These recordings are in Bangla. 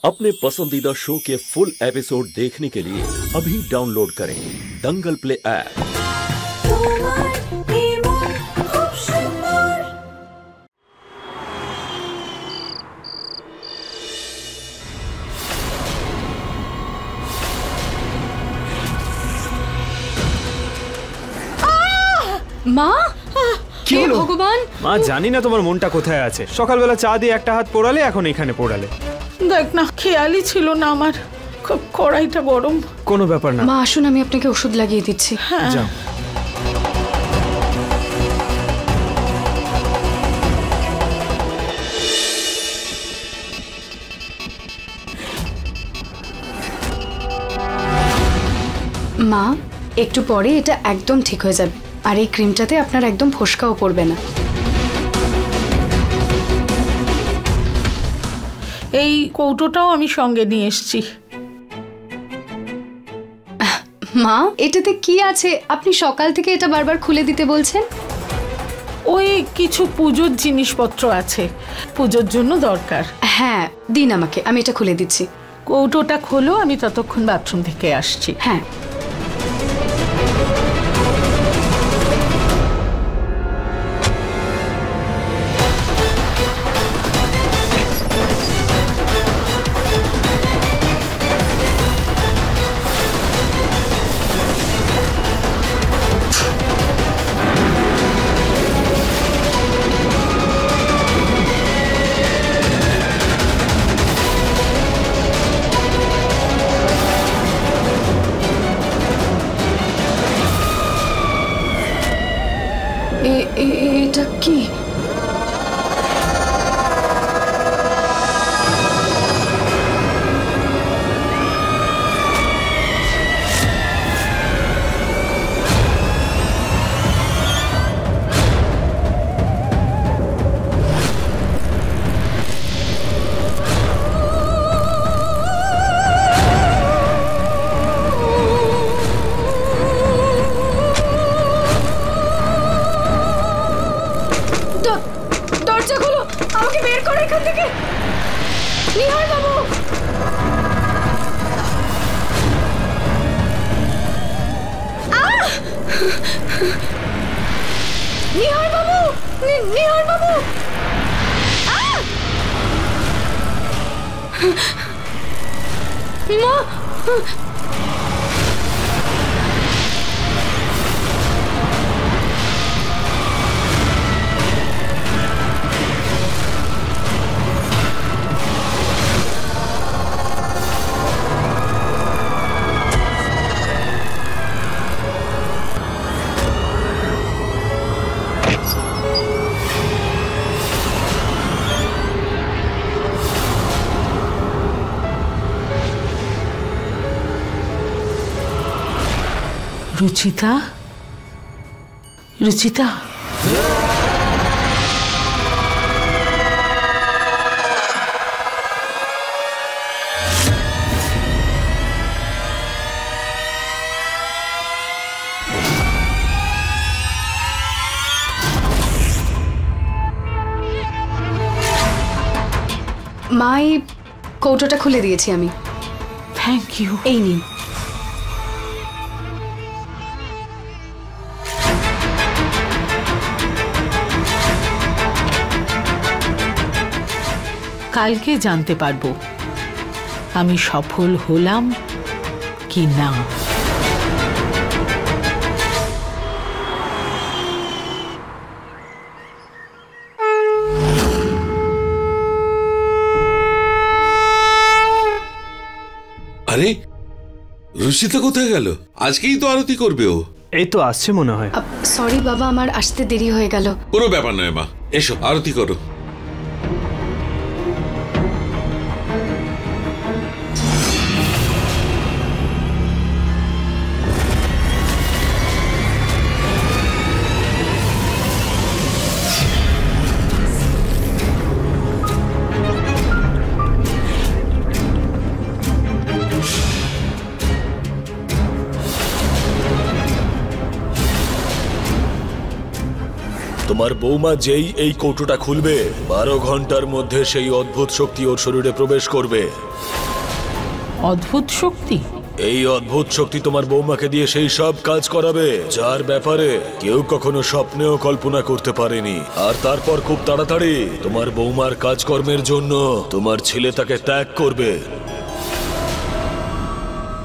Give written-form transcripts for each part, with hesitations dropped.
अपने पसंदीदा शो के फुल एपिसोड देखने के लिए अभी डाउनलोड करें दंगल प्ले ऐप। মা কি হলো ভগবান? মা জানি না তোমার মনটা কোথায় আছে। সকালবেলা চা দিয়ে একটা হাত পোড়ালে, এখন এখানে পোড়ালে। দেখ না, খেয়ালই ছিল না আমার, খুব কড়াইটা গরম। কোনো ব্যাপার না মা, আসুন আমি আপনাকে ওষুধ লাগিয়ে দিচ্ছি। হ্যাঁ যাও। মা, একটু পরে এটা একদম ঠিক হয়ে যাবে, আর এই ক্রিমটাতে আপনার একদম ফোসকাও পড়বে না। এই কৌটোটাও আমি সঙ্গে নিয়ে এসেছি। মা, এটাতে কি আছে? আপনি সকাল থেকে এটা বারবার খুলে দিতে বলছেন। ওই কিছু পুজোর জিনিসপত্র আছে, পুজোর জন্য দরকার। হ্যাঁ দিন আমাকে, আমি এটা খুলে দিচ্ছি। কৌটোটা খোলো, আমি ততক্ষণ বাথরুম থেকে আসছি। হ্যাঁ। এটা কি? দরজা খোলো, আমাকে বের করো এখান থেকে। নিহার বাবু, নিহার বাবু, নিহার বাবু, মা। রুচিতা, রুচিতা, মা, এই কৌটোটা খুলে দিয়েছি আমি। Thank you. এই নিন। কালকে জানতে পারবো আমি সফল হলাম কি না। আরে রুচিতা কোথায় গেল? আজকেই তো আরতি করবে ও। এই তো আসছে মনে হয়। সরি বাবা, আমার আসতে দেরি হয়ে গেল। কোনো ব্যাপার নয় মা, এসো আরতি করো। তোমার বৌমা যেই এই কৌটোটা খুলবে 12 ঘন্টার মধ্যে সেই অদ্ভুত শক্তি ওর শরীরে প্রবেশ করবে। অদ্ভুত শক্তি? এই অদ্ভুত শক্তি তোমার বৌমাকে দিয়ে সেই সব কাজ করাবে যার ব্যাপারে কেউ কখনো স্বপ্নেও কল্পনা করতে পারেনি। আর তারপর খুব তাড়াতাড়ি তোমার বৌমার কাজকর্মের জন্য তোমার ছেলে তাকে ত্যাগ করবে।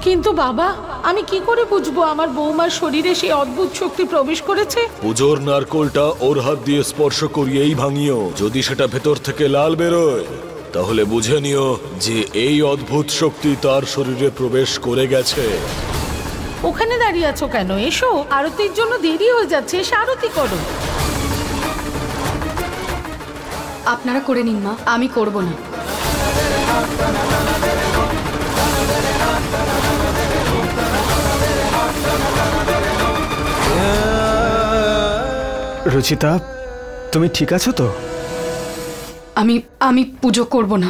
কিন্তু বাবা, আমি কি করে বুঝবো আমার বৌমার শরীরে সেই অদ্ভুত শক্তি প্রবেশ করেছে? পুজোর নারকোলটা ওর হাত দিয়ে স্পর্শ করিয়েই ভাঙিও। যদি সেটা ভেতর থেকে লাল বেরোয় তাহলে বুঝে নিও যে এই অদ্ভুত শক্তি তার শরীরে প্রবেশ করে গেছে। ওখানে দাঁড়িয়ে আছো কেন? এসো, আরতির জন্য দেরি হয়ে যাচ্ছে, এসে আরতি করো। আপনারা করে নিন মা, আমি করব না। রুচিতা, তুমি ঠিক আছো তো? আমি পুজো করব না।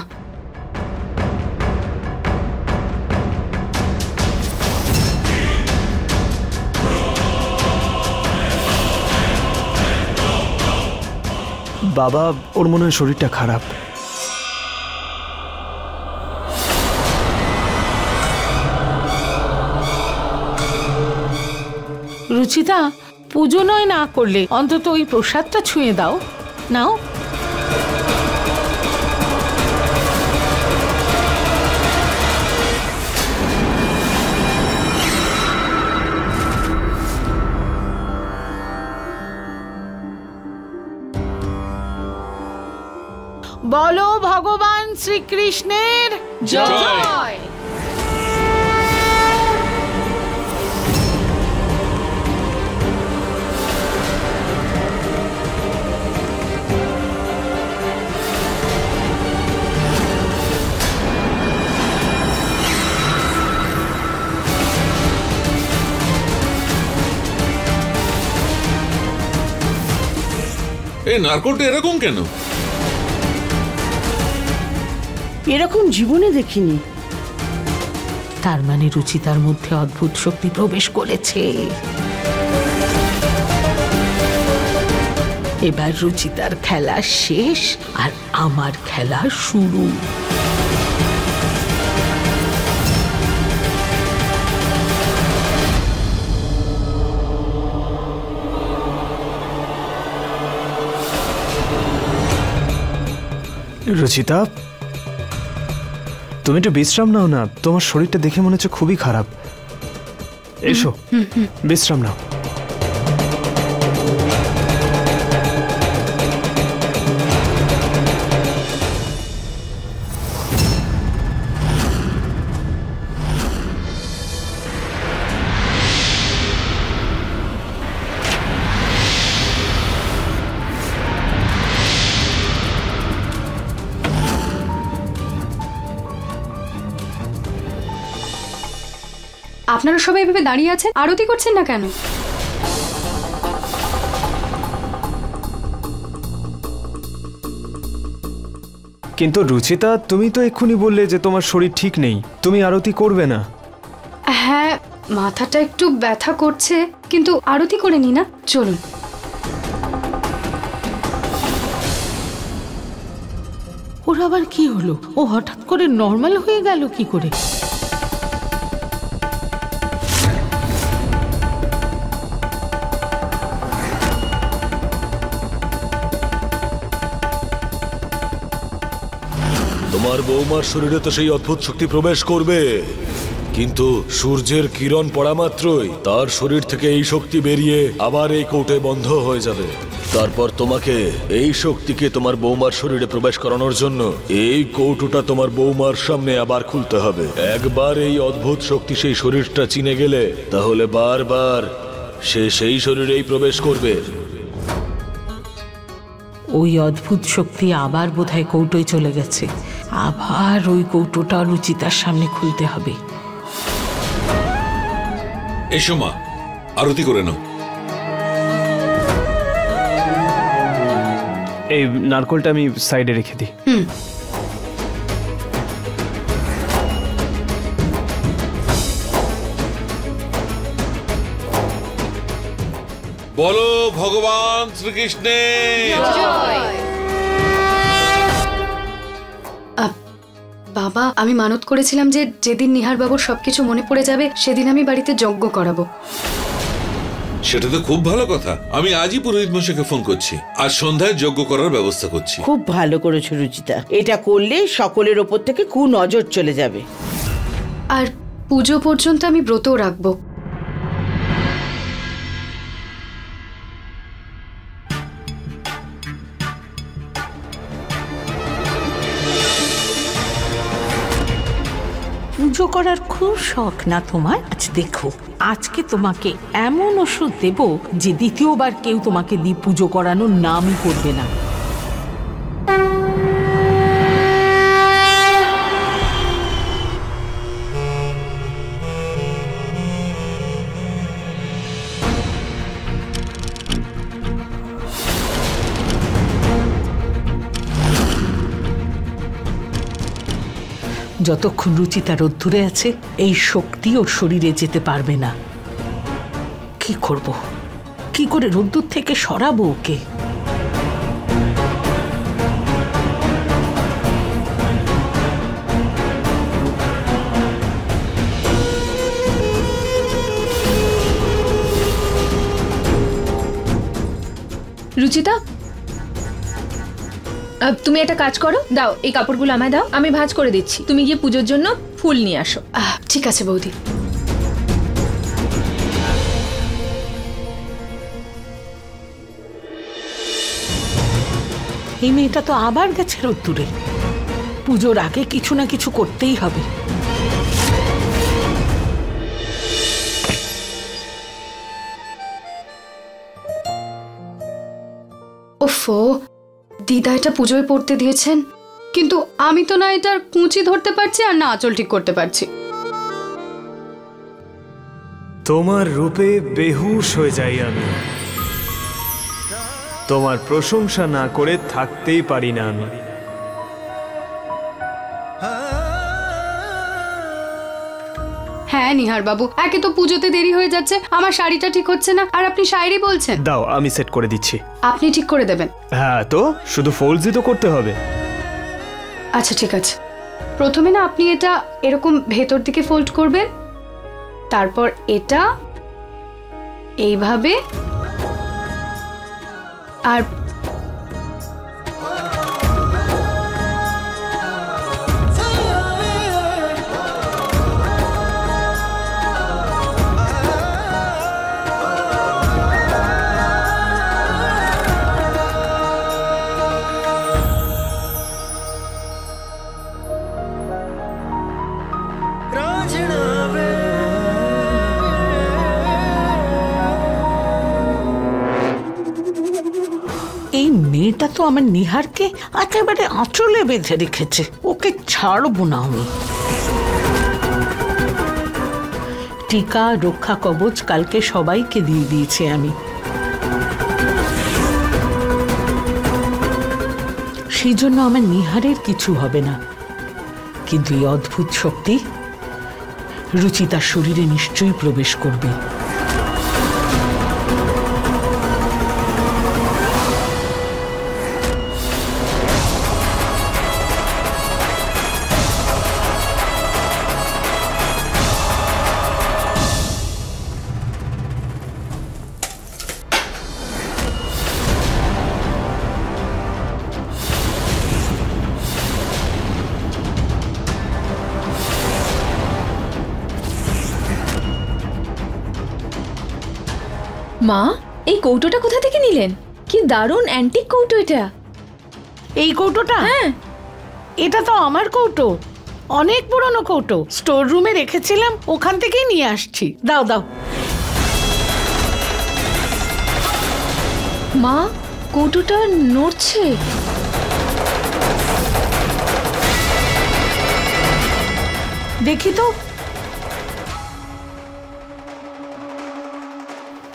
বাবা, ওর মনে হয় শরীরটা খারাপ। রুচিতা, পুজো নয় না করলে অন্তত ওই প্রসাদটা ছুঁয়ে দাও। নাও। বলো ভগবান শ্রীকৃষ্ণের জয়। এই নারকোলটা এরকম কেন? এরকম জীবনে দেখিনি। তার মানে রুচিতার মধ্যে অদ্ভুত শক্তি প্রবেশ করেছে। এবার রুচিতার খেলা শেষ আর আমার খেলা শুরু। রুচিতা, তুমি একটু বিশ্রাম নাও না, তোমার শরীরটা দেখে মনে হচ্ছে খুবই খারাপ। এসো, বিশ্রাম নাও। আপনারা সবাই এভাবে দাঁড়িয়ে আছেন, আরতি করছেন না কেন? কিন্তু রুচিতা, তুমি তো এক্ষুনি বললে যে তোমার শরীর ঠিক নেই, তুমি আরতি করবে না। হ্যাঁ, মাথাটা একটু ব্যথা করছে, কিন্তু আরতি করে নি না। চলুন। ওর আবার কি হলো? ও হঠাৎ করে নর্মাল হয়ে গেল কি করে? তোমার বৌমার শরীরে তো সেই অদ্ভুত শক্তি প্রবেশ করবে, কিন্তু সূর্যের কিরণ পড়া মাত্রই তার শরীর থেকে এই শক্তি বেরিয়ে আবার এই কৌটে বন্ধ হয়ে যাবে। তারপর তোমাকে এই শক্তিকে তোমার বৌমার শরীরে প্রবেশ করানোর জন্য এই কৌটোটা তোমার বৌমার সামনে আবার খুলতে হবে। একবার এই অদ্ভুত শক্তি সেই শরীরটা চিনে গেলে তাহলে বারবার সে সেই শরীরেই প্রবেশ করবে। ওই অদ্ভুত শক্তি আবার বোধহয় কৌটোয় চলে গেছে। আবার ওই কৌটোটা রুচিতার সামনে খুলতে হবে। এসো মা, আরতি করে নাও। এই নারকোলটা আমি সাইডে রেখে দিই। বলো ভগবান শ্রীকৃষ্ণের জয়। বাবা, আমি মানত করেছিলাম যে যেদিন নিহার বাবুর সবকিছু মনে পড়ে যাবে সেদিন আমি বাড়িতে যজ্ঞ করাবো। সেটা তো খুব ভালো কথা। আমি আজই পুরোহিত মশাইকে ফোন করছি, আজ সন্ধ্যায় যজ্ঞ করার ব্যবস্থা করছি। খুব ভালো করেছো রুচিতা, এটা করলে সকলের ওপর থেকে নজর চলে যাবে। আর পুজো পর্যন্ত আমি ব্রতও রাখবো। পুজো করার খুব শখ না তোমার? আজ দেখো, আজকে তোমাকে এমন ওষুধ দেব যে দ্বিতীয়বার কেউ তোমাকে দিয়ে পুজো করানোর নামই করবে না। যতক্ষণ রুচিতা রোদ্দুরে আছে এই শক্তি ওর শরীরে যেতে পারবে না। কি করব, কি করে রোদ্দুর থেকে সরাবো ওকে? রুচিতা, তুমি একটা কাজ করো, দাও এই কাপড়গুলো আমায় দাও, আমি ভাঁজ করে দিচ্ছি। তুমি গিয়ে পুজোর জন্য ফুল নিয়ে আসো। ঠিক আছে বৌদি। এই মেয়েটা তো আবার গেছে রোদ্দুরে। পুজোর আগে কিছু না কিছু করতেই হবে। ওফো, দিদা এটা পুজোয় পড়তে দিয়েছেন, কিন্তু আমি তো না এটার কুঁচি ধরতে পারছি আর না আঁচল ঠিক করতে পারছি। তোমার রূপে বেহুশ হয়ে যাই আমি। তোমার প্রশংসা না করে থাকতেই পারি না আমি। হ্যাঁ নিহার বাবু, একে তো পুজোতে দেরি হয়ে যাচ্ছে, আমার শাড়িটা ঠিক হচ্ছে না, আর আপনি শাড়ি বলছেন। দাও, আমি সেট করে দিচ্ছি। আপনি ঠিক করে দেবেন? হ্যাঁ, তো শুধু ফোল্ডসই তো করতে হবে। আচ্ছা ঠিক আছে, প্রথমে না আপনি এটা এরকম ভেতর দিকে ফোল্ড করবেন, তারপর এটা এইভাবে, আর এই মেয়েটা তো আমার নিহারকে একেবারে আঁচলে বেঁধে রেখেছে, ওকে ছাড়বো না আমি। টিকা, রক্ষা কবচ কালকে সবাইকে দিয়ে দিয়েছি আমি। সেই জন্য আমার নিহারের কিছু হবে না, কিন্তু এই অদ্ভুত শক্তি রুচিতার শরীরে নিশ্চয়ই প্রবেশ করবে। মা, এই কৌটোটা কোথা থেকে নিলেন? কি দারুণ অ্যান্টিক কৌটো এটা। এই কৌটোটা? হ্যাঁ, এটা তো আমার কৌটো, অনেক পুরনো কৌটো, স্টোর রুমে রেখেছিলাম, ওখান থেকেই নিয়ে আসছি। দাও দাও। মা, কৌটোটা নড়ছে। দেখি তো।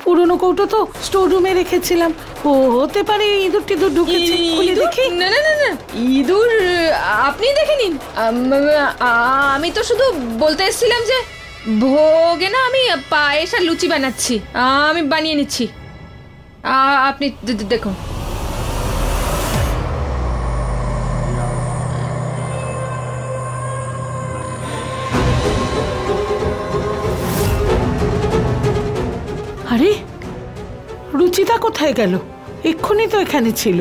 পুরনো কৌটো তো স্টোর রুমে রেখেছিলাম, ও হতে পারে ইঁদুর টিঁদুর ঢুকেছে। খুলে দেখি। না না না না, ইঁদুর আপনি দেখে নিন। আমি তো শুধু বলতে এসেছিলাম যে ভোগে না আমি পায়েস আর লুচি বানাচ্ছি, আমি বানিয়ে নিচ্ছি, আপনি দেখুন। রুচিতা কোথায় গেল? এক্ষুনি তো এখানে ছিল।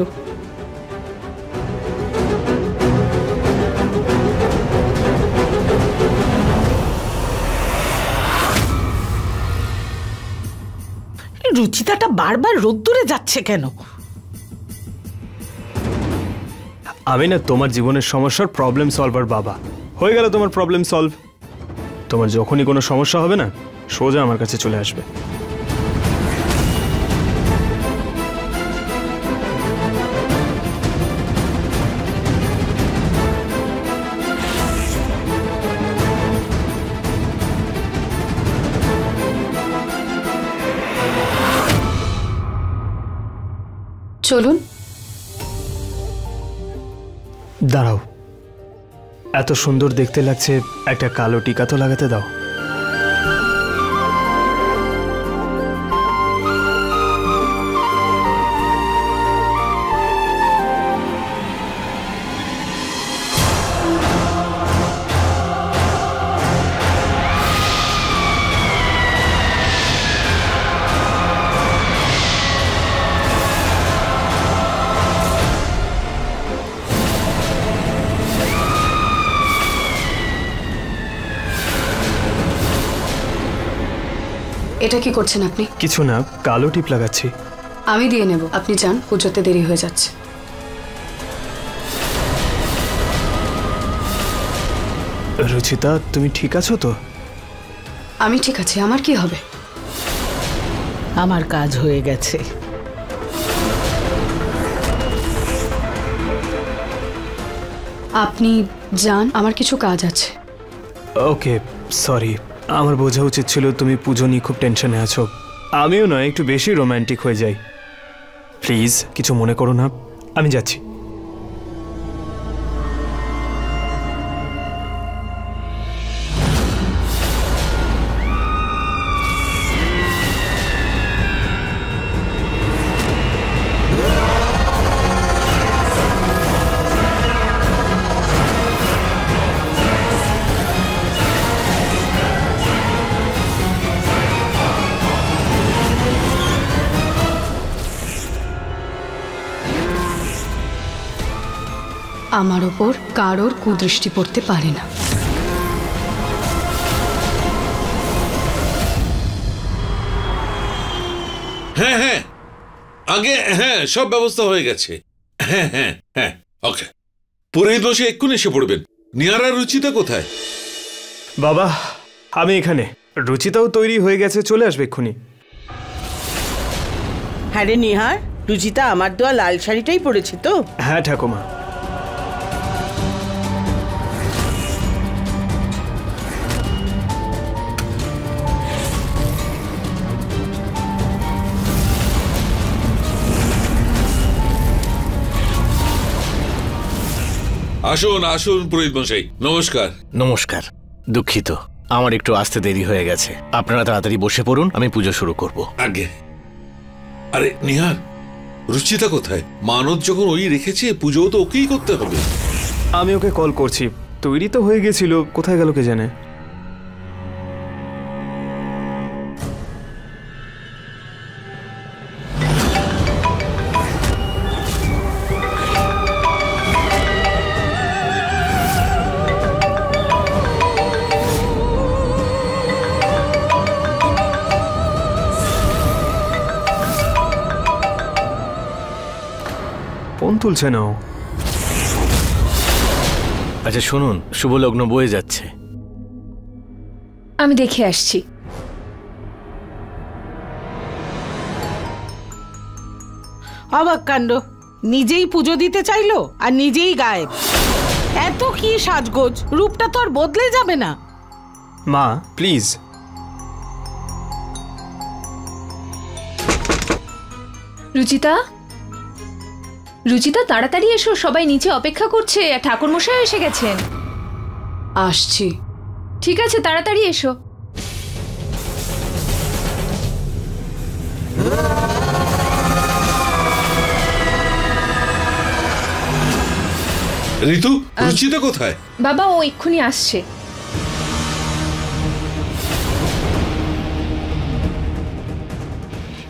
রুচিতাটা বারবার রোদ্দুরে যাচ্ছে কেন? আমি না তোমার জীবনের সমস্যার প্রবলেম সলভার বাবা। হয়ে গেল তোমার প্রবলেম সলভ। তোমার যখনই কোনো সমস্যা হবে না, সোজা আমার কাছে চলে আসবে। চলুন। দাঁড়াও, এত সুন্দর দেখতে লাগছে, একটা কালো টিকা তো লাগাতে দাও। এটা কি করছেন আপনি? কিছু না, কালো টিপ লাগাচ্ছি। আমি দিয়ে নেব, আপনি যান, পুজোতে দেরি হয়ে যাচ্ছে। রুচিতা, তুমি ঠিক আছো তো? আমি ঠিক আছি, আমার কি হবে? আমার কাজ হয়ে গেছে। আপনি যান, আমার কিছু কাজ আছে। ওকে, সরি, আমার বোঝা উচিত ছিল তুমি পুজো নিয়ে খুব টেনশনে আছো। আমিও নয়, একটু বেশি রোম্যান্টিক হয়ে যাই। প্লিজ কিছু মনে করো না, আমি যাচ্ছি। আমার ওপর কারোর কুদৃষ্টি পড়তে পারে না। হ্যাঁ হ্যাঁ, আগে হ্যাঁ, সব ব্যবস্থা হয়ে গেছে। হ্যাঁ হ্যাঁ হ্যাঁ, ওকে। পুরোহিত বসে এক্ষুনি এসে পড়বেন। নিহার আর রুচিতা কোথায়? বাবা, আমি এখানে। রুচিতাও তৈরি হয়ে গেছে, চলে আসবে এক্ষুনি। হ্যাঁ রে নিহার, রুচিতা আমার দেওয়া লাল শাড়িটাই পরেছে তো? হ্যাঁ ঠাকুমা। আসুন আসুন পুরোহিত মশাই, নমস্কার। নমস্কার। দুঃখিত, আমার একটু আসতে দেরি হয়ে গেছে। আপনারা তাড়াতাড়ি বসে পড়ুন, আমি পুজো শুরু করব। আগে আরে নিহার, রুচিতা কোথায়? মানত যখন ওই রেখেছে, পুজোও তো ওকেই করতে হবে। আমি ওকে কল করছি, তৈরি তো হয়ে গেছিল, কোথায় গেল কে জানে। ফোন তুলছে না ও। আচ্ছা শুনুন, শুভ লগ্ন বয়ে যাচ্ছে। আমি দেখে আসছি। অবাক কাণ্ড, নিজেই পুজো দিতে চাইলো আর নিজেই গায়েব। এত কি সাজগোজ, রূপটা তো আর বদলে যাবে না। মা প্লিজ। রুচিতা, রুচিতা তাড়াতাড়ি এসো, সবাই নিচে অপেক্ষা করছে, ঠাকুর মশাই এসে গেছেন। আসছি। ঠিক আছে, তাড়াতাড়ি এসো। ঋতু, রুচিতা কোথায়? বাবা, ও এক্ষুনি আসছে।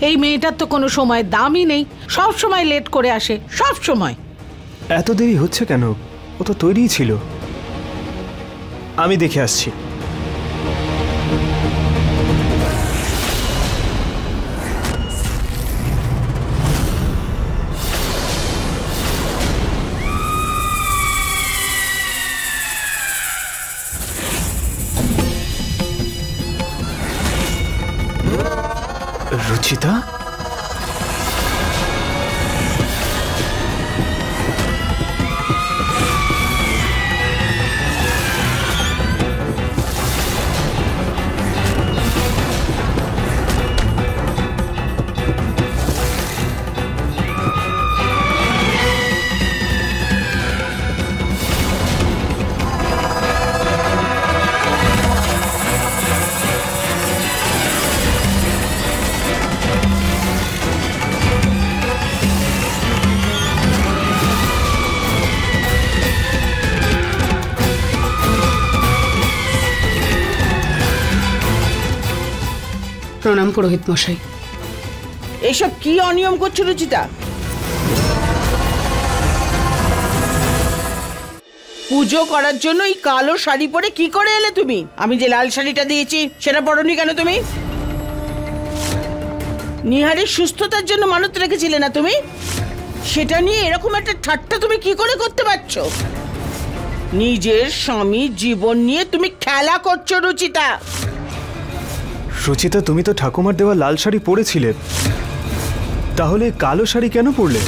এই মেয়েটার তো কোনো সময় দামই নেই, সব সময় লেট করে আসে, সব সময়। এত দেরি হচ্ছে কেন? ও তো তৈরিই ছিল। আমি দেখে আসছি। রুচিতা, প্রণাম পুরোহিত মশাই। এসব কি অনিয়ম করছো রুচিতা? পুজো করার জন্য এই কালো শাড়ি পরে কি করে এলে তুমি? আমি যে লাল শাড়িটা দিয়েছি সেটা পরনি কেন তুমি? নিহারের সুস্থতার জন্য মানত রেখেছিলে না তুমি? সেটা নিয়ে এরকম একটা ঠাট্টা তুমি কি করে করতে পারছো? নিজের স্বামী জীবন নিয়ে তুমি খেলা করছো রুচিতা। রুচিতা, তুমি তো ঠাকুমার দেওয়া লাল শাড়ি পরেছিলে, তাহলে কালো শাড়ি কেন পরলে?